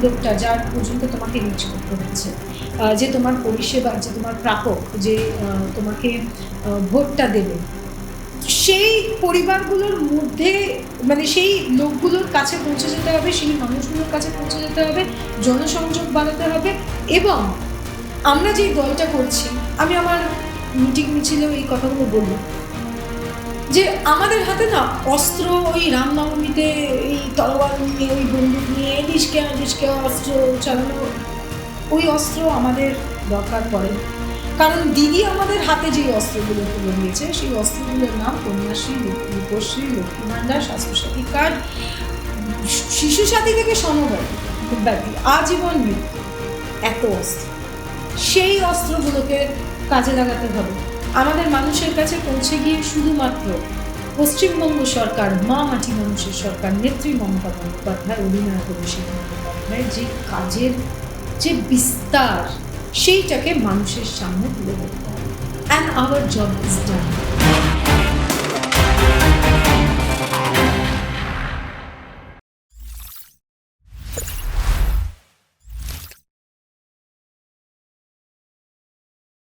লোকটা যার পর্যন্ত তোমাকে রিচ করতে হচ্ছে, যে তোমার পরিষেবা, যে তোমার প্রাপক, যে তোমাকে ভোটটা দেবে, সেই পরিবারগুলোর মধ্যে মানে সেই লোকগুলোর কাছে পৌঁছে যেতে হবে, সেই মানুষগুলোর কাছে পৌঁছে যেতে হবে, জনসংযোগ বাড়াতে হবে। এবং আমরা যেই দলটা করছি, আমি আমার মিটিং মিছিলেও এই কথাগুলো বলবো যে আমাদের হাতে না অস্ত্র, ওই রামনবমীতে এই তরোয়াল নিয়ে, ওই বন্দুক নিয়ে এদিকে অস্ত্র চালানো, ওই অস্ত্র আমাদের দরকার পড়ে। কারণ দিদি আমাদের হাতে যে অস্ত্রগুলো তুলে দিয়েছে, সেই অস্ত্রগুলোর নাম কন্যাশ্রী, রূপশ্রী, লক্ষ্মী ভাণ্ডার, স্বাস্থ্যসাথী কার্ড, শিশু সাথী থেকে সমব্যাপী আজীবন মৃত্যু, এত অস্ত্র। সেই অস্ত্রগুলোকে কাজে লাগাতে হবে। আমাদের মানুষের কাছে পৌঁছে গিয়ে শুধুমাত্র পশ্চিমবঙ্গ সরকার, মা মাটি মানুষের সরকার, নেত্রী মমতা বন্দ্যোপাধ্যায়, অধিনায়ক অভিষেক বন্দ্যোপাধ্যায় যে কাজের যে বিস্তার, সেইটাকে মানুষের সামনে তুলে ধরতে হবে। And our job is done.